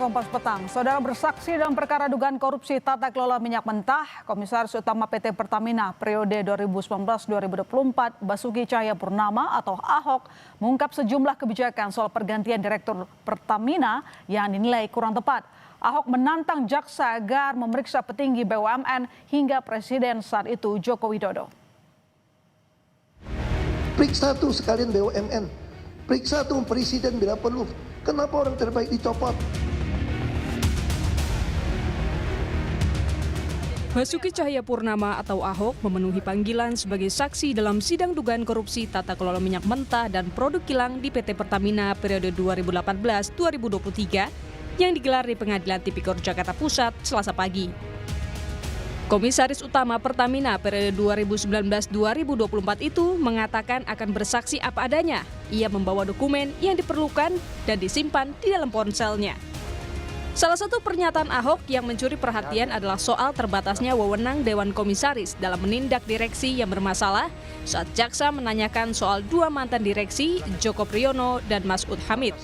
Kompas Petang, saudara bersaksi dalam perkara dugaan korupsi tata kelola minyak mentah, Komisaris Utama PT Pertamina periode 2019-2024 Basuki Cahayapurnama atau Ahok mengungkap sejumlah kebijakan soal pergantian Direktur Pertamina yang dinilai kurang tepat. Ahok menantang jaksa agar memeriksa petinggi BUMN hingga Presiden saat itu Joko Widodo. Periksa tuh sekalian BUMN, periksa tuh Presiden bila perlu. Kenapa orang terbaik dicopot? Basuki Cahayapurnama atau Ahok memenuhi panggilan sebagai saksi dalam sidang dugaan korupsi tata kelola minyak mentah dan produk kilang di PT Pertamina periode 2018-2023 yang digelar di Pengadilan Tipikor Jakarta Pusat Selasa pagi. Komisaris Utama Pertamina periode 2019-2024 itu mengatakan akan bersaksi apa adanya. Ia membawa dokumen yang diperlukan dan disimpan di dalam ponselnya. Salah satu pernyataan Ahok yang mencuri perhatian adalah soal terbatasnya wewenang Dewan Komisaris dalam menindak direksi yang bermasalah saat jaksa menanyakan soal dua mantan direksi, Joko Priyono dan Masud Hamid.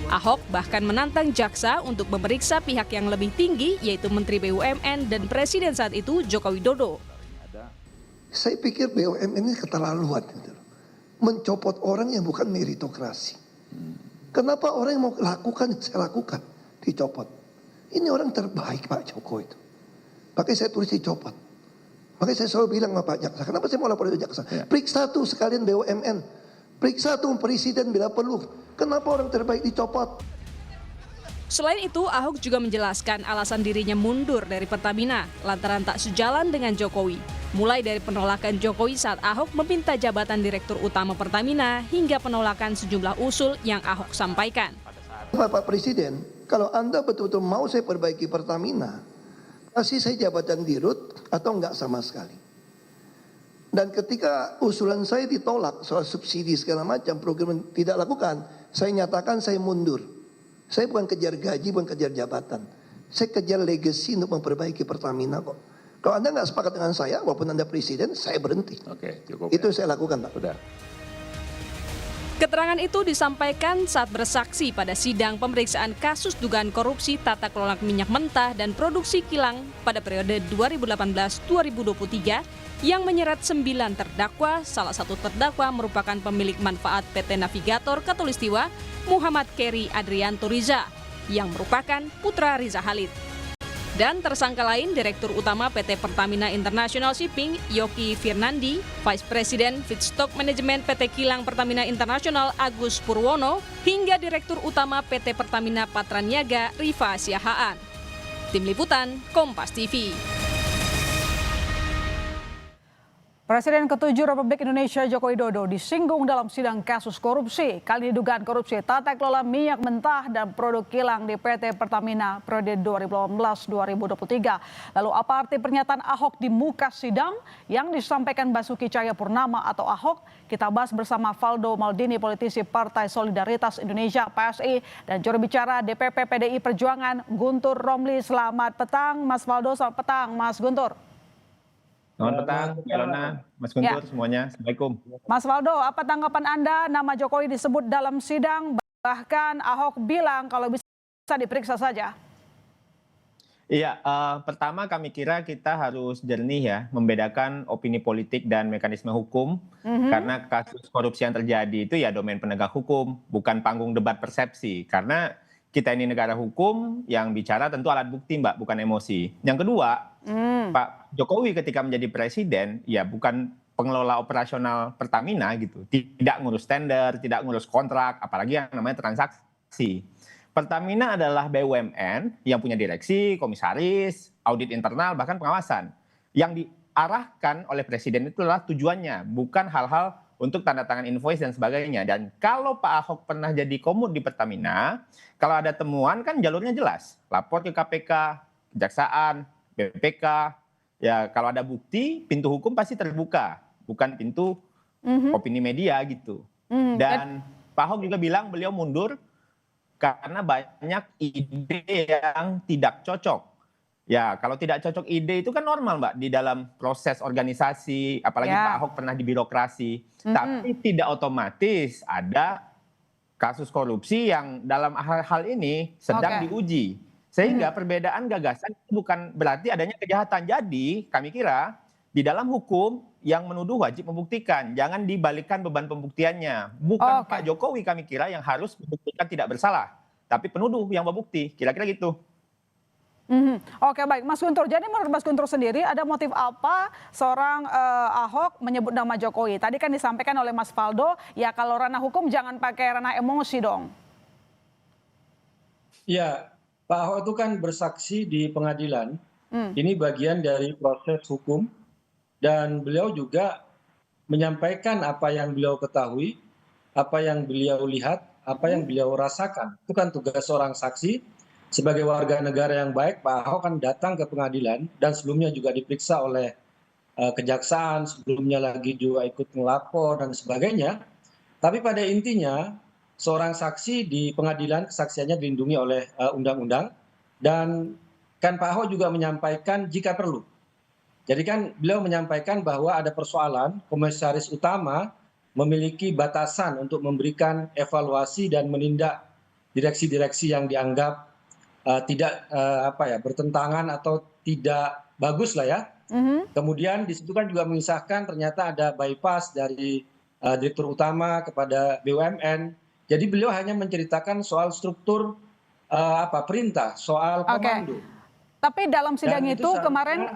Ahok bahkan menantang jaksa untuk memeriksa pihak yang lebih tinggi yaitu Menteri BUMN dan Presiden saat itu Joko Widodo. Saya pikir BUMN ini keterlaluan. Mencopot orang yang bukan meritokrasi. Kenapa orang yang mau lakukan, saya lakukan. Dicopot. Ini orang terbaik Pak Joko itu. Makanya saya tulis dicopot. Makanya saya selalu bilang sama Pak Jaksa, kenapa saya mau lapor itu Jaksa? Ya. Periksa tuh sekalian BUMN. Periksa tuh Presiden bila perlu. Kenapa orang terbaik dicopot? Selain itu, Ahok juga menjelaskan alasan dirinya mundur dari Pertamina lantaran tak sejalan dengan Jokowi. Mulai dari penolakan Jokowi saat Ahok meminta jabatan Direktur Utama Pertamina hingga penolakan sejumlah usul yang Ahok sampaikan. Pak Presiden, kalau Anda betul-betul mau saya perbaiki Pertamina, kasih saya jabatan dirut atau enggak sama sekali. Dan ketika usulan saya ditolak soal subsidi segala macam, program tidak lakukan, saya nyatakan saya mundur. Saya bukan kejar gaji, bukan kejar jabatan. Saya kejar legacy untuk memperbaiki Pertamina kok. Kalau Anda nggak sepakat dengan saya, walaupun Anda Presiden, saya berhenti. Oke, cukup. Itu saya lakukan, Pak. Udah. Keterangan itu disampaikan saat bersaksi pada sidang pemeriksaan kasus dugaan korupsi tata kelola minyak mentah dan produksi kilang pada periode 2018-2023 yang menyeret 9 terdakwa, salah satu terdakwa merupakan pemilik manfaat PT Navigator Katulistiwa Muhammad Keri Adrianto Riza yang merupakan putra Riza Khalid. Dan tersangka lain Direktur Utama PT Pertamina International Shipping Yoki Firnandi, Vice President Feedstock Management PT Kilang Pertamina International Agus Purwono, hingga Direktur Utama PT Pertamina Patraniaga Rifa Siahaan. Tim Liputan Kompas TV. Presiden ke-7 Republik Indonesia Joko Widodo disinggung dalam sidang kasus korupsi. Kali ini dugaan korupsi tata kelola minyak mentah dan produk kilang di PT Pertamina periode 2018-2023. Lalu apa arti pernyataan Ahok di muka sidang yang disampaikan Basuki Cahayapurnama atau Ahok? Kita bahas bersama Valdo Maldini, politisi Partai Solidaritas Indonesia (PSI) dan juru bicara DPP PDI Perjuangan Guntur Romli. Selamat petang Mas Valdo, selamat petang Mas Guntur. Selamat petang, Elona, Mas Guntur, semuanya. Assalamualaikum. Mas Valdo, apa tanggapan Anda nama Jokowi disebut dalam sidang, bahkan Ahok bilang kalau bisa diperiksa saja? Iya, pertama kami kira kita harus jernih ya, membedakan opini politik dan mekanisme hukum. Karena kasus korupsi yang terjadi itu ya domain penegak hukum, bukan panggung debat persepsi. Karena kita ini negara hukum yang bicara tentu alat bukti Mbak, bukan emosi. Yang kedua, Pak Jokowi ketika menjadi presiden ya bukan pengelola operasional Pertamina gitu. Tidak ngurus tender, tidak ngurus kontrak, apalagi yang namanya transaksi. Pertamina adalah BUMN yang punya direksi, komisaris, audit internal, bahkan pengawasan. Yang diarahkan oleh presiden itu adalah tujuannya, bukan hal-hal untuk tanda tangan invoice dan sebagainya. Dan kalau Pak Ahok pernah jadi komut di Pertamina, kalau ada temuan kan jalurnya jelas. Lapor ke KPK, Kejaksaan, BPK. Ya kalau ada bukti, pintu hukum pasti terbuka. Bukan pintu opini media gitu. Dan Pak Ahok juga bilang beliau mundur karena banyak ide yang tidak cocok. Ya, kalau tidak cocok ide itu kan normal, Mbak, di dalam proses organisasi, apalagi Pak Ahok pernah di birokrasi. Tapi tidak otomatis ada kasus korupsi yang dalam hal ini sedang Oke. diuji. Sehingga perbedaan gagasan itu bukan berarti adanya kejahatan. Jadi kami kira di dalam hukum yang menuduh wajib membuktikan. Jangan dibalikkan beban pembuktiannya. Bukan Oke. Pak Jokowi kami kira yang harus membuktikan tidak bersalah. Tapi penuduh yang membukti. Kira-kira gitu. Oke, baik, Mas Guntur. Jadi menurut Mas Guntur sendiri ada motif apa seorang Ahok menyebut nama Jokowi? Tadi kan disampaikan oleh Mas Faldo, ya kalau ranah hukum jangan pakai ranah emosi dong. Ya, Pak Ahok itu kan bersaksi di pengadilan. Ini bagian dari proses hukum dan beliau juga menyampaikan apa yang beliau ketahui, apa yang beliau lihat, apa yang beliau rasakan. Itu kan tugas seorang saksi. Sebagai warga negara yang baik, Pak Ahok kan datang ke pengadilan dan sebelumnya juga diperiksa oleh kejaksaan, sebelumnya lagi juga ikut melapor dan sebagainya. Tapi pada intinya seorang saksi di pengadilan kesaksiannya dilindungi oleh undang-undang dan kan Pak Ahok juga menyampaikan jika perlu. Jadi kan beliau menyampaikan bahwa ada persoalan komisaris utama memiliki batasan untuk memberikan evaluasi dan menindak direksi-direksi yang dianggap tidak bertentangan atau tidak bagus lah ya. Kemudian di situ kan juga mengisahkan ternyata ada bypass dari direktur utama kepada BUMN. Jadi beliau hanya menceritakan soal struktur perintah, soal komando. Tapi dalam sidang Dan itu kemarin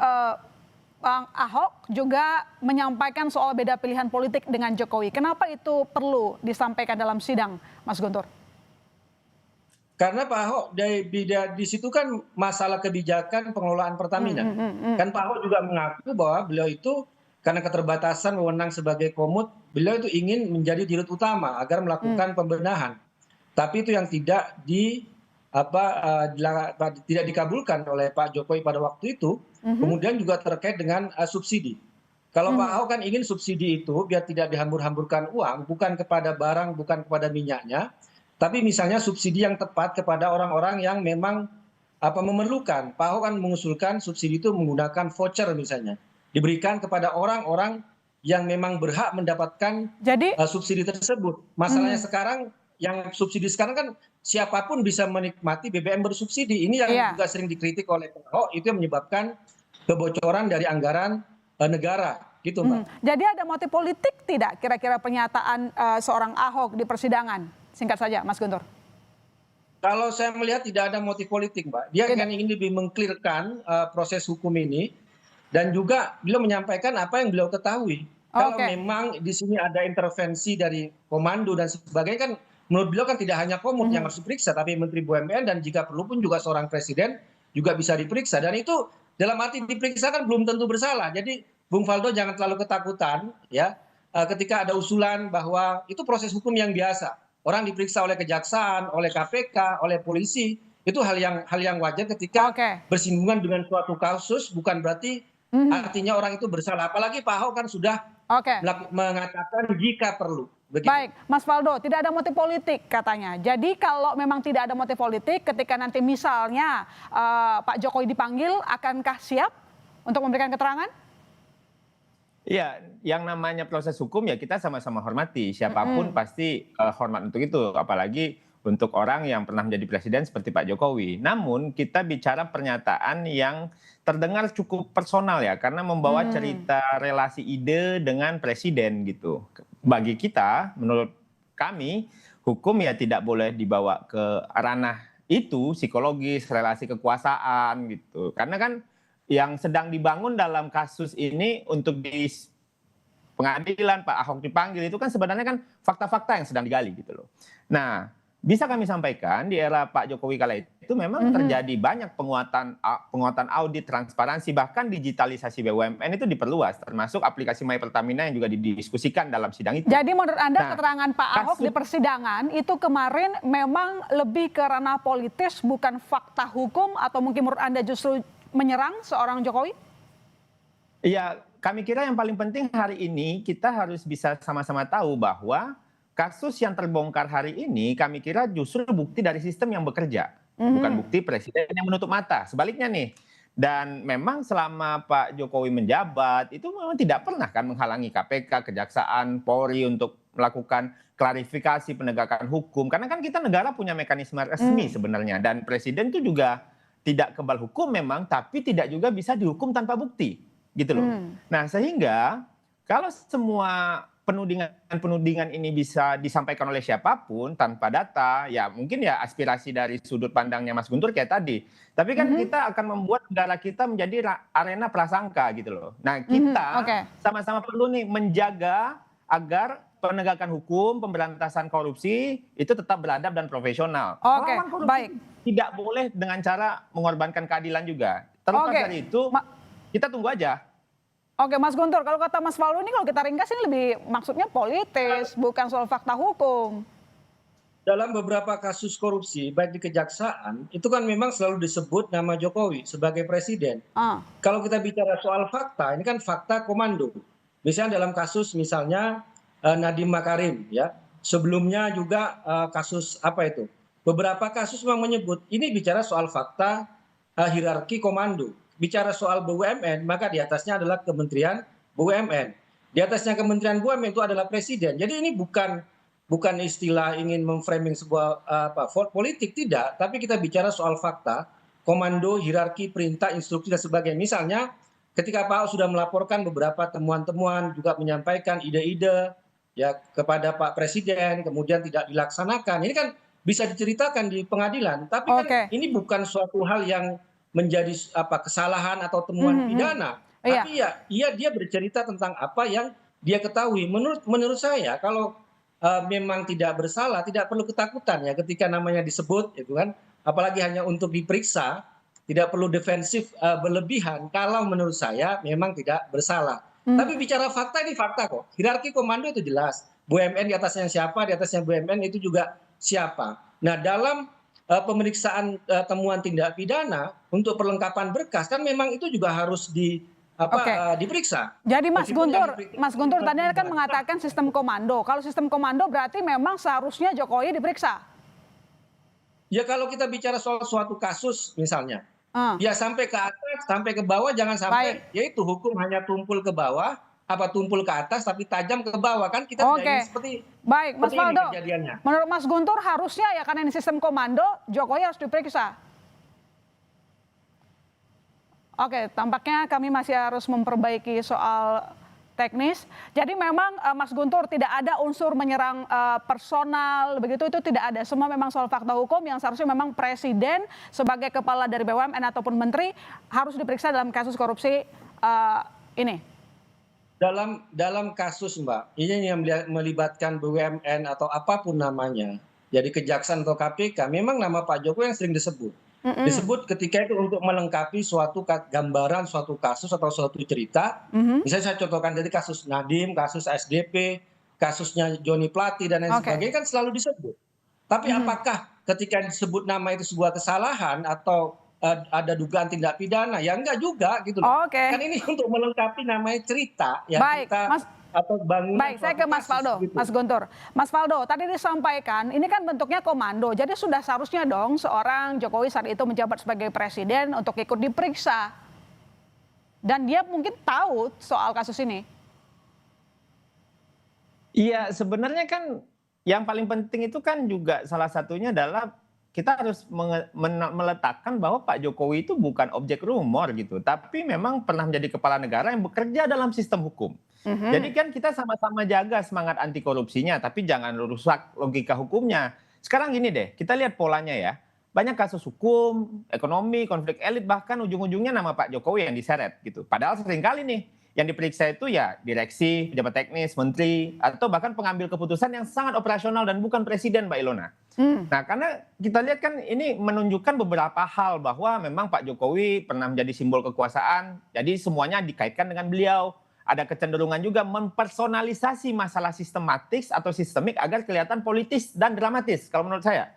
Bang Ahok juga menyampaikan soal beda pilihan politik dengan Jokowi. Kenapa itu perlu disampaikan dalam sidang, Mas Guntur? Karena Pak Ahok di situ kan masalah kebijakan pengelolaan Pertamina. Kan Pak Ahok juga mengaku bahwa beliau itu karena keterbatasan wewenang sebagai komut, beliau itu ingin menjadi dirut utama agar melakukan pembenahan. Tapi itu yang tidak dikabulkan oleh Pak Jokowi pada waktu itu. Kemudian juga terkait dengan subsidi. Kalau Pak Ahok kan ingin subsidi itu biar tidak dihambur-hamburkan uang, bukan kepada barang, bukan kepada minyaknya, tapi misalnya subsidi yang tepat kepada orang-orang yang memang memerlukan. Pak Ahok kan mengusulkan subsidi itu menggunakan voucher misalnya. Diberikan kepada orang-orang yang memang berhak mendapatkan subsidi tersebut. Masalahnya sekarang, yang subsidi sekarang kan siapapun bisa menikmati BBM bersubsidi. Ini yang juga sering dikritik oleh Pak Ahok, itu yang menyebabkan kebocoran dari anggaran negara. Gitu, Mbak. Jadi ada motif politik tidak kira-kira pernyataan seorang Ahok di persidangan? Singkat saja, Mas Guntur. Kalau saya melihat tidak ada motif politik, Mbak. Dia kan ingin lebih meng-clearkan proses hukum ini dan juga beliau menyampaikan apa yang beliau ketahui. Kalau memang di sini ada intervensi dari komando dan sebagainya kan menurut beliau kan tidak hanya komut yang harus diperiksa, tapi Menteri BUMN dan jika perlu pun juga seorang presiden juga bisa diperiksa. Dan itu dalam arti diperiksa kan belum tentu bersalah. Jadi Bung Faldo jangan terlalu ketakutan ya ketika ada usulan bahwa itu proses hukum yang biasa. Orang diperiksa oleh kejaksaan, oleh KPK, oleh polisi, itu hal yang wajar ketika bersinggungan dengan suatu kasus, bukan berarti artinya orang itu bersalah. Apalagi Pak Ahok kan sudah mengatakan jika perlu. Begitu. Baik, Mas Faldo, tidak ada motif politik katanya. Jadi kalau memang tidak ada motif politik, ketika nanti misalnya Pak Jokowi dipanggil, akankah siap untuk memberikan keterangan? Iya, yang namanya proses hukum ya kita sama-sama hormati. Siapapun pasti hormat untuk itu. Apalagi untuk orang yang pernah menjadi presiden seperti Pak Jokowi. Namun kita bicara pernyataan yang terdengar cukup personal ya. Karena membawa cerita relasi ide dengan presiden gitu. Bagi kita, menurut kami, hukum ya tidak boleh dibawa ke ranah itu, psikologis, relasi kekuasaan gitu. Karena kan yang sedang dibangun dalam kasus ini untuk di pengadilan Pak Ahok dipanggil itu kan sebenarnya kan fakta-fakta yang sedang digali gitu loh. Nah, bisa kami sampaikan di era Pak Jokowi kala itu memang terjadi banyak penguatan audit, transparansi, bahkan digitalisasi BUMN itu diperluas, termasuk aplikasi My Pertamina yang juga didiskusikan dalam sidang itu. Jadi menurut Anda keterangan Pak Ahok di persidangan itu kemarin memang lebih ke ranah politis, bukan fakta hukum, atau mungkin menurut Anda justru menyerang seorang Jokowi? Iya, kami kira yang paling penting hari ini kita harus bisa sama-sama tahu bahwa kasus yang terbongkar hari ini kami kira justru bukti dari sistem yang bekerja. Bukan bukti presiden yang menutup mata. Sebaliknya nih. Dan memang selama Pak Jokowi menjabat itu memang tidak pernah kan menghalangi KPK, Kejaksaan, Polri untuk melakukan klarifikasi penegakan hukum. Karena kan kita negara punya mekanisme resmi sebenarnya, dan presiden itu juga tidak kebal hukum memang, tapi tidak juga bisa dihukum tanpa bukti, gitu loh. Nah, sehingga kalau semua penudingan ini bisa disampaikan oleh siapapun tanpa data, ya mungkin ya aspirasi dari sudut pandangnya Mas Guntur kayak tadi. Tapi kan kita akan membuat negara kita menjadi arena prasangka gitu loh. Nah, kita sama-sama perlu nih menjaga agar penegakan hukum, pemberantasan korupsi itu tetap beradab dan profesional. Melawan korupsi tidak boleh dengan cara mengorbankan keadilan juga. Terlepas dari itu, kita tunggu aja. Oke, Mas Guntur, kalau kata Mas Faldo ini kalau kita ringkas ini lebih maksudnya politis, bukan soal fakta hukum. Dalam beberapa kasus korupsi, baik di kejaksaan, itu kan memang selalu disebut nama Jokowi sebagai presiden. Kalau kita bicara soal fakta, ini kan fakta komando. Misalnya dalam kasus misalnya Nadiem Makarim, ya. Sebelumnya juga kasus apa itu? Beberapa kasus memang menyebut ini bicara soal fakta hierarki komando. Bicara soal BUMN, maka di atasnya adalah Kementerian BUMN. Di atasnya Kementerian BUMN itu adalah presiden. Jadi ini bukan istilah ingin memframing sebuah politik, tidak. Tapi kita bicara soal fakta, komando, hierarki, perintah, instruksi, dan sebagainya. Misalnya ketika Pak Ahok sudah melaporkan beberapa temuan-temuan, juga menyampaikan ide-ide ya kepada Pak Presiden, kemudian tidak dilaksanakan. Ini kan bisa diceritakan di pengadilan. Tapi kan ini bukan suatu hal yang menjadi kesalahan atau temuan pidana, tapi ya dia bercerita tentang apa yang dia ketahui. Menurut saya kalau memang tidak bersalah, tidak perlu ketakutan ya ketika namanya disebut, itu kan, apalagi hanya untuk diperiksa, tidak perlu defensif berlebihan. Kalau menurut saya memang tidak bersalah. Tapi bicara fakta, ini fakta kok. Hierarki komando itu jelas. BUMN di atasnya siapa, di atasnya BUMN itu juga siapa. Nah, dalam pemeriksaan temuan tindak pidana untuk perlengkapan berkas kan memang itu juga harus diperiksa. Jadi Mas Guntur tadi kan mengatakan sistem komando. Kalau sistem komando berarti memang seharusnya Jokowi diperiksa. Ya kalau kita bicara soal suatu kasus misalnya, ya sampai ke atas, sampai ke bawah, jangan sampai yaitu hukum hanya tumpul ke bawah, tumpul ke atas tapi tajam ke bawah, kan kita tidak ingin seperti Mas Faldo, kejadiannya. Menurut Mas Guntur harusnya ya karena ini sistem komando, Jokowi harus diperiksa. Oke, tampaknya kami masih harus memperbaiki soal teknis. Jadi memang Mas Guntur tidak ada unsur menyerang personal, begitu itu tidak ada. Semua memang soal fakta hukum yang seharusnya memang presiden sebagai kepala dari BUMN ataupun menteri harus diperiksa dalam kasus korupsi ini. Dalam kasus Mbak, ini yang melibatkan BUMN atau apapun namanya, jadi kejaksaan atau KPK, memang nama Pak Jokowi yang sering disebut. Disebut ketika itu untuk melengkapi suatu gambaran, suatu kasus atau suatu cerita. Misalnya saya contohkan tadi kasus Nadiem, kasus SDP, kasusnya Joni Plate dan lain sebagainya kan selalu disebut. Tapi apakah ketika disebut nama itu sebuah kesalahan atau ada dugaan tindak pidana? Ya enggak juga gitu loh. Kan ini untuk melengkapi namanya cerita yang kita atau bangunan. Baik, saya ke Mas Faldo, gitu. Mas Guntur. Mas Faldo, tadi disampaikan ini kan bentuknya komando. Jadi sudah seharusnya dong seorang Jokowi saat itu menjabat sebagai presiden untuk ikut diperiksa. Dan dia mungkin tahu soal kasus ini. Iya, sebenarnya kan yang paling penting itu kan juga salah satunya adalah kita harus meletakkan bahwa Pak Jokowi itu bukan objek rumor gitu, tapi memang pernah menjadi kepala negara yang bekerja dalam sistem hukum. Jadi kan kita sama-sama jaga semangat anti korupsinya, tapi jangan rusak logika hukumnya. Sekarang gini deh, kita lihat polanya ya. Banyak kasus hukum, ekonomi, konflik elit, bahkan ujung-ujungnya nama Pak Jokowi yang diseret gitu. Padahal seringkali nih yang diperiksa itu ya direksi, pejabat teknis, menteri, atau bahkan pengambil keputusan yang sangat operasional dan bukan presiden, Mbak Ilona. Nah, karena kita lihat kan ini menunjukkan beberapa hal bahwa memang Pak Jokowi pernah menjadi simbol kekuasaan, jadi semuanya dikaitkan dengan beliau. Ada kecenderungan juga mempersonalisasi masalah sistematis atau sistemik agar kelihatan politis dan dramatis, kalau menurut saya.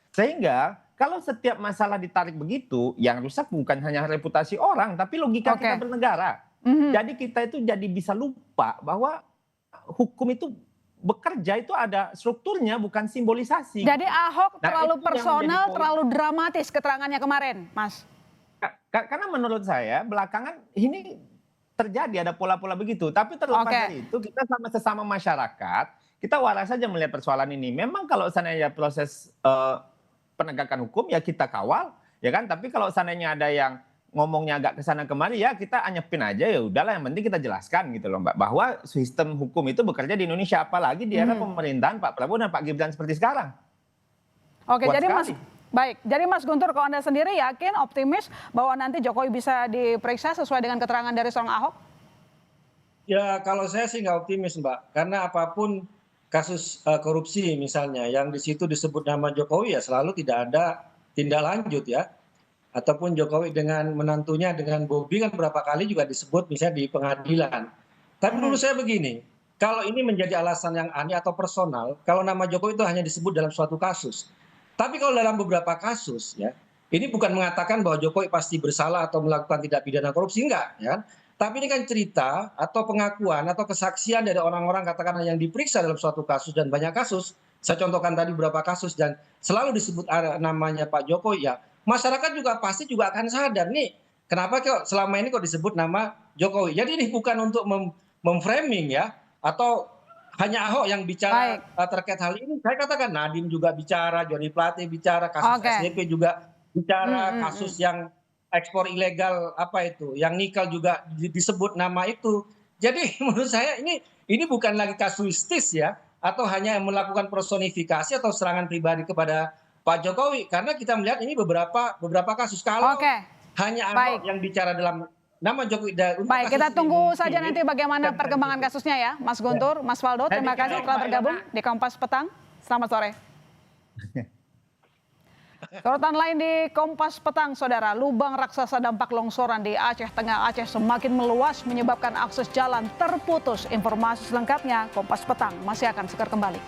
Sehingga kalau setiap masalah ditarik begitu, yang rusak bukan hanya reputasi orang, tapi logika kita bernegara. Jadi kita itu jadi bisa lupa bahwa hukum itu bekerja itu ada strukturnya, bukan simbolisasi. Jadi Ahok terlalu personal, terlalu dramatis keterangannya kemarin, Mas. Karena menurut saya belakangan ini terjadi ada pola-pola begitu. Tapi terlepas dari itu kita sama sesama masyarakat kita waras saja melihat persoalan ini. Memang kalau seandainya proses penegakan hukum ya kita kawal, ya kan. Tapi kalau seandainya ada yang ngomongnya agak kesana kemari ya kita anyepin aja, ya udahlah, yang penting kita jelaskan gitu loh Mbak, bahwa sistem hukum itu bekerja di Indonesia, apalagi di era pemerintahan Pak Prabowo dan Pak Gibran seperti sekarang. Oke, Kuat jadi sekali. jadi Mas Guntur, kalau Anda sendiri yakin, optimis bahwa nanti Jokowi bisa diperiksa sesuai dengan keterangan dari seorang Ahok? Ya kalau saya sih nggak optimis Mbak, karena apapun kasus korupsi misalnya yang di situ disebut nama Jokowi ya selalu tidak ada tindak lanjut ya. Ataupun Jokowi dengan menantunya dengan Bobi kan berapa kali juga disebut misalnya di pengadilan. Tapi menurut saya begini, kalau ini menjadi alasan yang aneh atau personal, kalau nama Jokowi itu hanya disebut dalam suatu kasus. Tapi kalau dalam beberapa kasus ya, ini bukan mengatakan bahwa Jokowi pasti bersalah atau melakukan tindak pidana korupsi, enggak ya. Tapi ini kan cerita atau pengakuan atau kesaksian dari orang-orang katakanlah yang diperiksa dalam suatu kasus dan banyak kasus. Saya contohkan tadi beberapa kasus dan selalu disebut namanya Pak Jokowi ya. Masyarakat juga pasti juga akan sadar nih kenapa kok selama ini kok disebut nama Jokowi. Jadi ini bukan untuk memframing ya atau hanya Ahok yang bicara terkait hal ini. Saya katakan Nadiem juga bicara, Joni Plate bicara, kasus SDP juga bicara, kasus yang ekspor ilegal apa itu, yang nikel juga disebut nama itu. Jadi menurut saya ini bukan lagi kasuistis ya atau hanya melakukan personifikasi atau serangan pribadi kepada Pak Jokowi, karena kita melihat ini beberapa kasus kalau hanya Ahok yang bicara dalam nama Jokowi. Baik, kita tunggu saja nanti bagaimana perkembangan kasusnya ya, Mas Guntur, Mas Waldo. Terima kasih telah bergabung di Kompas Petang. Selamat sore. Sorotan lain di Kompas Petang, saudara, lubang raksasa dampak longsoran di Aceh Tengah Aceh semakin meluas menyebabkan akses jalan terputus. Informasi selengkapnya Kompas Petang masih akan segera kembali.